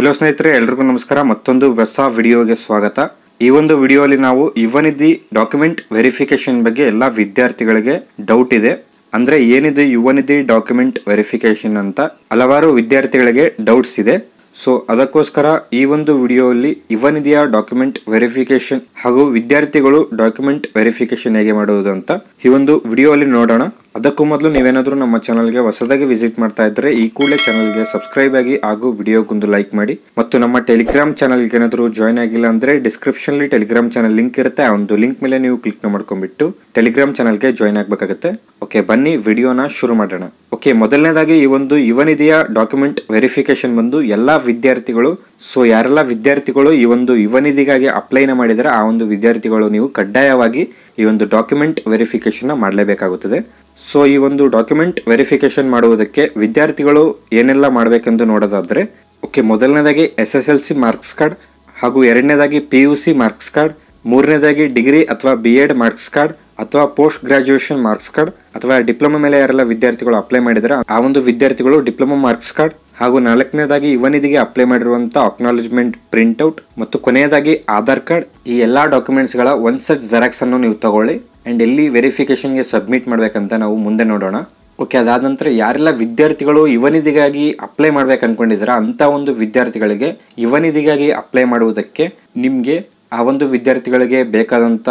Hello ಸ್ನೇಹಿತರೆ, ಎಲ್ರಿಗೂ ನಮಸ್ಕಾರ. ಮತ್ತೊಂದು ಹೊಸ ವಿಡಿಯೋಗೆ ಸ್ವಾಗತ. ಈ ಒಂದು ವಿಡಿಯೋಲಿ ನಾವು ಯುವನಿಧಿ ಡಾಕ್ಯುಮೆಂಟ್ ವೆರಿಫಿಕೇಶನ್ ಬಗ್ಗೆ ಎಲ್ಲ ವಿದ್ಯಾರ್ಥಿಗಳಿಗೆ ಡೌಟ್ ಇದೆ. ಅಂದ್ರೆ ಏನಿದೆ ಯುವನಿಧಿ ಡಾಕ್ಯುಮೆಂಟ್ ವೆರಿಫಿಕೇಶನ್ ಅಂತ ಹಲವಾರು ವಿದ್ಯಾರ್ಥಿಗಳಿಗೆ ಡೌಟ್ಸ್ ಇದೆ. ಸೊ ಅದಕ್ಕೋಸ್ಕರ ಈ ಒಂದು ವಿಡಿಯೋಲಿ ಯುವನಿಧಿಯ ಡಾಕ್ಯುಮೆಂಟ್ ವೆರಿಫಿಕೇಶನ್ ಹಾಗೂ ವಿದ್ಯಾರ್ಥಿಗಳು ಡಾಕ್ಯುಮೆಂಟ್ ವೆರಿಫಿಕೇಶನ್ ಹೇಗೆ ಮಾಡುವುದು ಅಂತ ಈ ಒಂದು ವಿಡಿಯೋಲಿ ನೋಡೋಣ. ಅದಕ್ಕೂ ಮೊದಲು ನೀವೇನಾದರೂ ನಮ್ಮ ಚಾನಲ್ಗೆ ಹೊಸದಾಗಿ ವಿಸಿಟ್ ಮಾಡ್ತಾ ಇದ್ರೆ ಈ ಕೂಡಲೇ ಚಾನಲ್ಗೆ ಸಬ್ಸ್ಕ್ರೈಬ್ ಆಗಿ ಹಾಗೂ ವಿಡಿಯೋಗೊಂದು ಲೈಕ್ ಮಾಡಿ. ಮತ್ತು ನಮ್ಮ ಟೆಲಿಗ್ರಾಮ್ ಚಾನಲ್ಗೆ ಏನಾದರೂ ಜಾಯ್ನ್ ಆಗಿಲ್ಲ ಅಂದ್ರೆ ಡಿಸ್ಕ್ರಿಪ್ಷನ್ ಅಲ್ಲಿ ಟೆಲಿಗ್ರಾಮ್ ಚಾನಲ್ ಲಿಂಕ್ ಇರುತ್ತೆ. ಆ ಒಂದು ಲಿಂಕ್ ಮೇಲೆ ನೀವು ಕ್ಲಿಕ್ ಮಾಡ್ಕೊಂಡ್ಬಿಟ್ಟು ಟೆಲಿಗ್ರಾಮ್ ಚಾನಲ್ಗೆ ಜಾಯ್ನ್ ಆಗಬೇಕಾಗುತ್ತೆ. ಓಕೆ, ಬನ್ನಿ ವಿಡಿಯೋನ ಶುರು ಮಾಡೋಣ. ಓಕೆ, ಮೊದಲನೇದಾಗಿ ಈ ಒಂದು ಯುವನಿಧಿಯ ಡಾಕ್ಯುಮೆಂಟ್ ವೆರಿಫಿಕೇಶನ್ ಬಂದು ಎಲ್ಲಾ ವಿದ್ಯಾರ್ಥಿಗಳು, ಸೊ ಯಾರೆಲ್ಲ ವಿದ್ಯಾರ್ಥಿಗಳು ಈ ಒಂದು ಯುವನಿಧಿಗಾಗಿ ಅಪ್ಲೈನ ಮಾಡಿದರೆ ಆ ಒಂದು ವಿದ್ಯಾರ್ಥಿಗಳು ನೀವು ಕಡ್ಡಾಯವಾಗಿ ಈ ಒಂದು ಡಾಕ್ಯುಮೆಂಟ್ ವೆರಿಫಿಕೇಶನ್ ಮಾಡಲೇಬೇಕಾಗುತ್ತದೆ. ಸೊ ಈ ಒಂದು ಡಾಕ್ಯುಮೆಂಟ್ ವೆರಿಫಿಕೇಶನ್ ಮಾಡುವುದಕ್ಕೆ ವಿದ್ಯಾರ್ಥಿಗಳು ಏನೆಲ್ಲ ಮಾಡಬೇಕೆಂದು ನೋಡೋದಾದ್ರೆ, ಓಕೆ, ಮೊದಲನೇದಾಗಿ SSLC ಮಾರ್ಕ್ಸ್ ಕಾರ್ಡ್ ಹಾಗೂ ಎರಡನೇದಾಗಿ PUC ಮಾರ್ಕ್ಸ್ ಕಾರ್ಡ್, ಮೂರನೇದಾಗಿ ಡಿಗ್ರಿ ಅಥವಾ BEd ಮಾರ್ಕ್ಸ್ ಕಾರ್ಡ್ ಅಥವಾ ಪೋಸ್ಟ್ ಗ್ರಾಜುಯೇಷನ್ ಮಾರ್ಕ್ಸ್ ಕಾರ್ಡ್ ಅಥವಾ ಡಿಪ್ಲೊಮಾ ಮೇಲೆ ಯಾರೆಲ್ಲ ವಿದ್ಯಾರ್ಥಿಗಳು ಅಪ್ಲೈ ಮಾಡಿದರೆ ಆ ಒಂದು ವಿದ್ಯಾರ್ಥಿಗಳು ಡಿಪ್ಲೊಮಾ ಮಾರ್ಕ್ಸ್ ಕಾರ್ಡ್ ಹಾಗೂ ನಾಲ್ಕನೇದಾಗಿ ಯುವನಿಧಿಗೆ ಅಪ್ಲೈ ಮಾಡಿರುವಂತಹ ಅಕ್ನಾಲೆಜ್ಮೆಂಟ್ ಪ್ರಿಂಟ್ಔಟ್ ಮತ್ತು ಕೊನೆಯದಾಗಿ ಆಧಾರ್ ಕಾರ್ಡ್. ಈ ಎಲ್ಲಾ ಡಾಕ್ಯುಮೆಂಟ್ಸ್ ಗಳ ಒಂದ್ ಸೆಟ್ ಜೆರಾಕ್ಸ್ ಅನ್ನು ನೀವು ತಗೊಳ್ಳಿ ಅಂಡ್ ಎಲ್ಲಿ ವೆರಿಫಿಕೇಶನ್ ಗೆ ಸಬ್ಮಿಟ್ ಮಾಡ್ಬೇಕಂತ ನಾವು ಮುಂದೆ ನೋಡೋಣ. ಓಕೆ, ಅದಾದ ನಂತರ ಯಾರೆಲ್ಲ ವಿದ್ಯಾರ್ಥಿಗಳು ಯುವನಿಧಿಗಾಗಿ ಅಪ್ಲೈ ಮಾಡ್ಬೇಕು ಅನ್ಕೊಂಡಿದ್ರ ಅಂತ ಒಂದು ವಿದ್ಯಾರ್ಥಿಗಳಿಗೆ ಯುವನಿಧಿಗಾಗಿ ಅಪ್ಲೈ ಮಾಡುವುದಕ್ಕೆ ನಿಮ್ಗೆ ಆ ಒಂದು ವಿದ್ಯಾರ್ಥಿಗಳಿಗೆ ಬೇಕಾದಂತ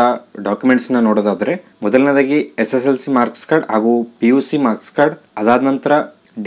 ಡಾಕ್ಯುಮೆಂಟ್ಸ್ ನ ನೋಡೋದಾದ್ರೆ, ಮೊದಲನೇದಾಗಿ SSLC ಮಾರ್ಕ್ಸ್ ಕಾರ್ಡ್ ಹಾಗೂ PUC ಮಾರ್ಕ್ಸ್ ಕಾರ್ಡ್, ಅದಾದ ನಂತರ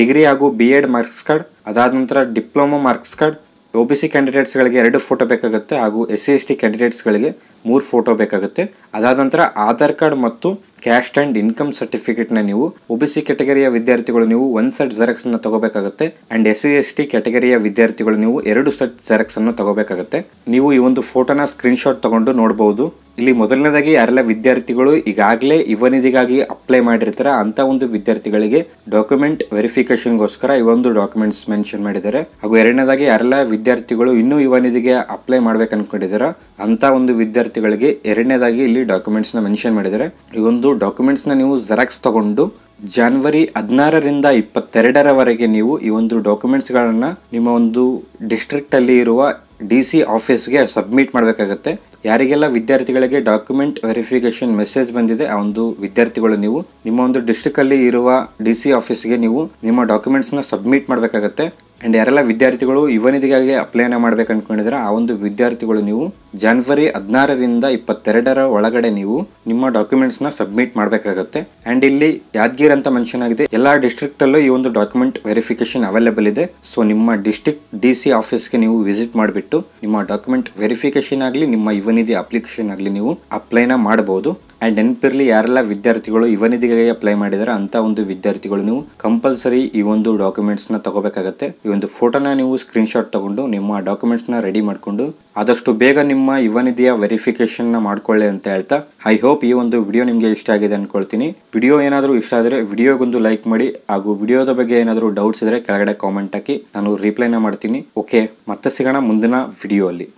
ಡಿಗ್ರಿ ಹಾಗೂ BEd ಮಾರ್ಕ್ಸ್ ಕಾರ್ಡ್, ಅದಾದ ನಂತರ diploma marks card, OBC candidates ಗಳಿಗೆ 2 ಫೋಟೋ ಬೇಕಾಗುತ್ತೆ ಹಾಗೂ SC/ST ಕ್ಯಾಂಡಿಡೇಟ್ಸ್ ಗಳಿಗೆ 3 ಫೋಟೋ ಬೇಕಾಗುತ್ತೆ. ಅದಾದ ನಂತರ ಆಧಾರ್ ಕಾರ್ಡ್ ಮತ್ತು ಕ್ಯಾಸ್ಟ್ ಅಂಡ್ ಇನ್ಕಮ್ ಸರ್ಟಿಫಿಕೇಟ್ ನ ನೀವು OBC ಕ್ಯಾಟಗರಿಯ ವಿದ್ಯಾರ್ಥಿಗಳು ನೀವು ಒಂದ್ ಸೆಟ್ ಜೆರಾಕ್ಸ್ ಅನ್ನು ತಗೋಬೇಕಾಗುತ್ತೆ ಅಂಡ್ SC/ST ಕ್ಯಾಟಗರಿಯ ವಿದ್ಯಾರ್ಥಿಗಳು ನೀವು 2 ಸೆಟ್ ಜೆರಾಕ್ಸ್ ಅನ್ನು ತಗೋಬೇಕಾಗುತ್ತೆ. ನೀವು ಈ ಒಂದು ಫೋಟೋನ ಸ್ಕ್ರೀನ್ ಶಾಟ್ ತಗೊಂಡು ನೋಡಬಹುದು. ಇಲ್ಲಿ ಮೊದಲನೇದಾಗಿ ಯಾರೆಲ್ಲ ವಿದ್ಯಾರ್ಥಿಗಳು ಈಗಾಗಲೇ ಯುವನಿಧಿಗಾಗಿ ಅಪ್ಲೈ ಮಾಡಿರ್ತಾರ ಅಂತ ಒಂದು ವಿದ್ಯಾರ್ಥಿಗಳಿಗೆ ಡಾಕ್ಯುಮೆಂಟ್ ವೆರಿಫಿಕೇಶನ್ಗೋಸ್ಕರ ಈ ಒಂದು ಡಾಕ್ಯುಮೆಂಟ್ಸ್ ಮೆನ್ಷನ್ ಮಾಡಿದ್ದಾರೆ. ಹಾಗೂ ಎರಡನೇದಾಗಿ ಯಾರೆಲ್ಲ ವಿದ್ಯಾರ್ಥಿಗಳು ಇನ್ನೂ ಯುವನಿಧಿಗೆ ಅಪ್ಲೈ ಮಾಡ್ಬೇಕು ಅನ್ಕೊಂಡಿದಾರ ಅಂತ ಒಂದು ವಿದ್ಯಾರ್ಥಿಗಳಿಗೆ ಎರಡನೇದಾಗಿ ಇಲ್ಲಿ ಡಾಕ್ಯುಮೆಂಟ್ಸ್ ನ ಮೆನ್ಷನ್ ಮಾಡಿದ್ದಾರೆ. ಈ ಒಂದು ಡಾಕ್ಯುಮೆಂಟ್ಸ್ ನ ನೀವು ಜೆರಾಕ್ಸ್ ತಗೊಂಡು ಜನವರಿ 16ರಿಂದ 22ರವರೆಗೆ ನೀವು ಈ ಒಂದು ಡಾಕ್ಯುಮೆಂಟ್ಸ್ ಗಳನ್ನ ನಿಮ್ಮ ಒಂದು ಡಿಸ್ಟ್ರಿಕ್ಟ್ ಅಲ್ಲಿ ಇರುವ DC ಆಫೀಸ್ಗೆ ಸಬ್ಮಿಟ್ ಮಾಡಬೇಕಾಗುತ್ತೆ. ಯಾರಿಗೆಲ್ಲ ವಿದ್ಯಾರ್ಥಿಗಳಿಗೆ ಡಾಕ್ಯುಮೆಂಟ್ ವೆರಿಫಿಕೇಶನ್ ಮೆಸೇಜ್ ಬಂದಿದೆ ಆ ಒಂದು ವಿದ್ಯಾರ್ಥಿಗಳು ನೀವು ನಿಮ್ಮ ಒಂದು ಡಿಸ್ಟ್ರಿಕ್ಟ್ ಅಲ್ಲಿ ಇರುವ DC ಆಫೀಸ್ಗೆ ನೀವು ನಿಮ್ಮ ಡಾಕ್ಯುಮೆಂಟ್ಸ್ ನ ಸಬ್ಮಿಟ್ ಮಾಡಬೇಕಾಗುತ್ತೆ. ಅಂಡ್ ಯಾರೆಲ್ಲ ವಿದ್ಯಾರ್ಥಿಗಳು ಯುವನಿಧಿಗಾಗಿ ಅಪ್ಲೈನ ಮಾಡ್ಬೇಕು ಅನ್ಕೊಂಡಿದ್ರೆ ಆ ಒಂದು ವಿದ್ಯಾರ್ಥಿಗಳು ನೀವು ಜನವರಿ 16ರಿಂದ 22ರ ಒಳಗಡೆ ನೀವು ನಿಮ್ಮ ಡಾಕ್ಯುಮೆಂಟ್ಸ್ ನ ಸಬ್ಮಿಟ್ ಮಾಡಬೇಕಾಗುತ್ತೆ. ಅಂಡ್ ಇಲ್ಲಿ ಯಾದಗಿರಿ ಅಂತ ಮೆನ್ಷನ್ ಆಗಿದೆ. ಎಲ್ಲಾ ಡಿಸ್ಟ್ರಿಕ್ಟ್ ಅಲ್ಲೂ ಈ ಒಂದು ಡಾಕ್ಯುಮೆಂಟ್ ವೆರಿಫಿಕೇಶನ್ ಅವೈಲೇಬಲ್ ಇದೆ. ಸೊ ನಿಮ್ಮ ಡಿಸ್ಟ್ರಿಕ್ಟ್ DC ಆಫೀಸ್ಗೆ ನೀವು ವಿಸಿಟ್ ಮಾಡಿಬಿಟ್ಟು ನಿಮ್ಮ ಡಾಕ್ಯುಮೆಂಟ್ ವೆರಿಫಿಕೇಶನ್ ಆಗಲಿ ನಿಮ್ಮ ಯುವನಿಧಿ ಅಪ್ಲಿಕೇಶನ್ ಆಗಲಿ ನೀವು ಅಪ್ಲೈನ ಮಾಡಬಹುದು. ಅಂಡ್ ನೆನಪಿರ್ಲಿ, ಯಾರೆಲ್ಲ ವಿದ್ಯಾರ್ಥಿಗಳು ಯುವನಿಧಿಗಾಗಿ ಅಪ್ಲೈ ಮಾಡಿದಾರೆ ಅಂತ ಒಂದು ವಿದ್ಯಾರ್ಥಿಗಳು ನೀವು ಕಂಪಲ್ಸರಿ ಈ ಒಂದು ಡಾಕ್ಯುಮೆಂಟ್ಸ್ ನ ತಗೋಬೇಕಾಗತ್ತೆ. ಈ ಒಂದು ಫೋಟೋನ ನೀವು ಸ್ಕ್ರೀನ್ ಶಾಟ್ ತಗೊಂಡು ನಿಮ್ಮ ಡಾಕ್ಯುಮೆಂಟ್ಸ್ ನ ರೆಡಿ ಮಾಡ್ಕೊಂಡು ಆದಷ್ಟು ಬೇಗ ನಿಮ್ಮ ಯುವನಿಧಿಯ ವೆರಿಫಿಕೇಶನ್ ನ ಮಾಡ್ಕೊಳ್ಳಿ ಅಂತ ಹೇಳ್ತಾ, ಐ ಹೋಪ್ ಈ ಒಂದು ವಿಡಿಯೋ ನಿಮ್ಗೆ ಇಷ್ಟ ಆಗಿದೆ ಅನ್ಕೊಳ್ತೀನಿ. ವಿಡಿಯೋ ಏನಾದರೂ ಇಷ್ಟ ಆದರೆ ವಿಡಿಯೋಗೊಂದು ಲೈಕ್ ಮಾಡಿ ಹಾಗೂ ವಿಡಿಯೋದ ಬಗ್ಗೆ ಏನಾದರೂ ಡೌಟ್ಸ್ ಇದ್ರೆ ಕೆಳಗಡೆ ಕಾಮೆಂಟ್ ಹಾಕಿ, ನಾನು ರಿಪ್ಲೈನ ಮಾಡ್ತೀನಿ. ಓಕೆ, ಮತ್ತೆ ಸಿಗೋಣ ಮುಂದಿನ ವಿಡಿಯೋ ಅಲ್ಲಿ.